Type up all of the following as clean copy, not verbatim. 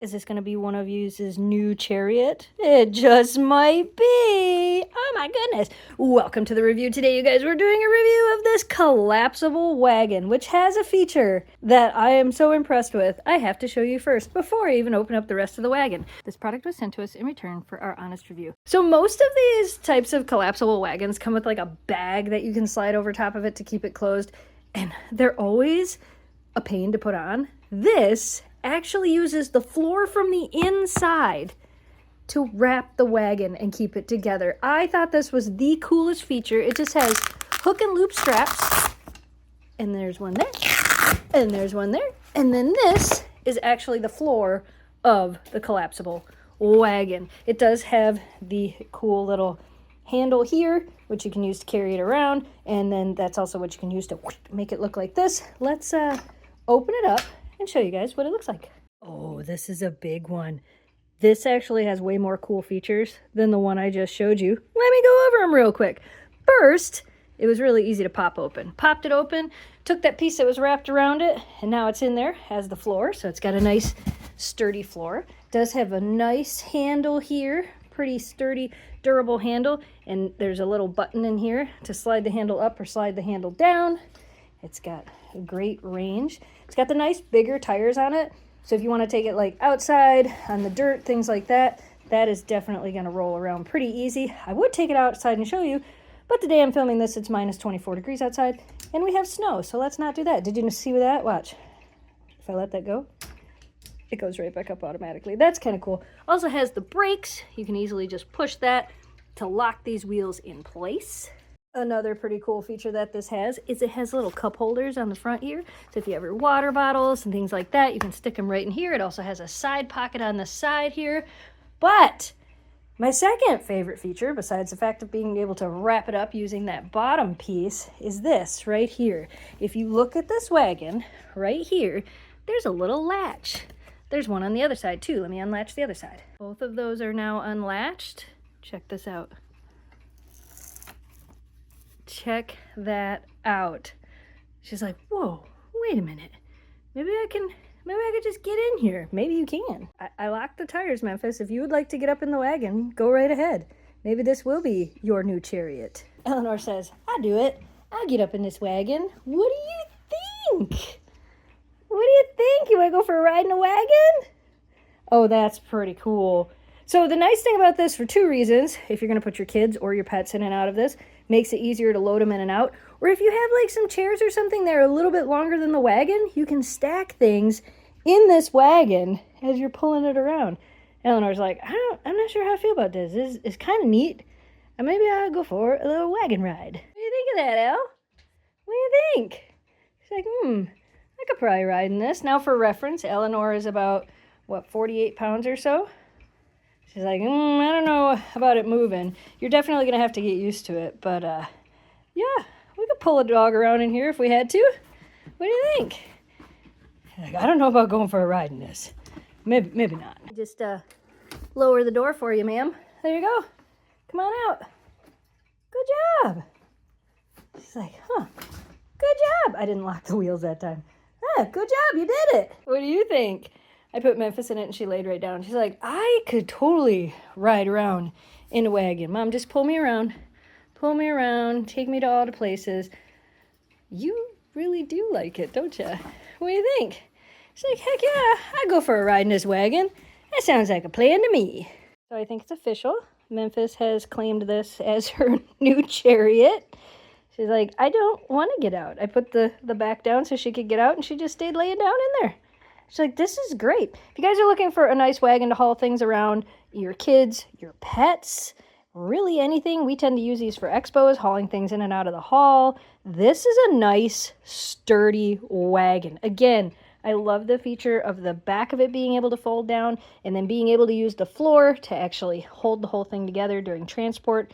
Is this going to be one of you's new chariot? It just might be. Oh my goodness. Welcome to the review today, you guys. We're doing a review of this collapsible wagon, which has a feature that I am so impressed with. I have to show you first before I even open up the rest of the wagon. This product was sent to us in return for our honest review. So most of these types of collapsible wagons come with like a bag that you can slide over top of it to keep it closed, and they're always a pain to put on. This actually uses the floor from the inside to wrap the wagon and keep it together. I thought this was the coolest feature. It just has hook and loop straps, and there's one there, and there's one there, and then this is actually the floor of the collapsible wagon. It does have the cool little handle here, which you can use to carry it around, and then that's also what you can use to make it look like this. Let's open it up and show you guys what it looks like. Oh, this is a big one. This actually has way more cool features than the one I just showed you. Let me go over them real quick. First, it was really easy to pop open. Popped it open, took that piece that was wrapped around it, and now it's in there as the floor. So it's got a nice sturdy floor. It does have a nice handle here, pretty sturdy, durable handle, and there's a little button in here to slide the handle up or slide the handle down. It's got a great range. It's got the nice bigger tires on it. So if you want to take it like outside on the dirt, things like that, that is definitely going to roll around pretty easy. I would take it outside and show you, but the day I'm filming this, it's minus 24 degrees outside and we have snow. So let's not do that. Did you see that? Watch. If I let that go, it goes right back up automatically. That's kind of cool. Also has the brakes. You can easily just push that to lock these wheels in place. Another pretty cool feature that this has is it has little cup holders on the front here. So if you have your water bottles and things like that, you can stick them right in here. It also has a side pocket on the side here. But my second favorite feature, besides the fact of being able to wrap it up using that bottom piece, is this right here. If you look at this wagon right here, there's a little latch. There's one on the other side too. Let me unlatch the other side. Both of those are now unlatched. Check this out. Check that out. She's like, whoa, wait a minute. Maybe I could just get in here. Maybe you can. I locked the tires, Memphis. If you would like to get up in the wagon, go right ahead. Maybe this will be your new chariot. Eleanor says, I'll do it. I'll get up in this wagon. What do you think? What do you think? You want to go for a ride in a wagon? Oh, that's pretty cool. So the nice thing about this, for two reasons, if you're going to put your kids or your pets in and out of this, makes it easier to load them in and out. Or if you have like some chairs or something that are a little bit longer than the wagon, you can stack things in this wagon as you're pulling it around. Eleanor's like, I'm not sure how I feel about this. It's kind of neat. And maybe I'll go for a little wagon ride. What do you think of that, Elle? What do you think? She's like, I could probably ride in this. Now for reference, Eleanor is about, 48 pounds or so? She's like, I don't know about it moving. You're definitely going to have to get used to it. But, yeah, we could pull a dog around in here if we had to. What do you think? She's like, I don't know about going for a ride in this. Maybe not. Just lower the door for you, ma'am. There you go. Come on out. Good job. She's like, good job. I didn't lock the wheels that time. Good job. You did it. What do you think? I put Memphis in it and she laid right down. She's like, I could totally ride around in a wagon. Mom, just pull me around. Pull me around. Take me to all the places. You really do like it, don't you? What do you think? She's like, heck yeah, I'd go for a ride in this wagon. That sounds like a plan to me. So I think it's official. Memphis has claimed this as her new chariot. She's like, I don't want to get out. I put the back down so she could get out and she just stayed laying down in there. She's like, this is great. If you guys are looking for a nice wagon to haul things around, your kids, your pets, really anything, we tend to use these for expos, hauling things in and out of the hall. This is a nice, sturdy wagon. Again, I love the feature of the back of it being able to fold down and then being able to use the floor to actually hold the whole thing together during transport.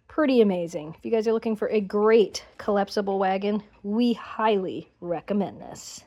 Pretty amazing. If you guys are looking for a great collapsible wagon, we highly recommend this.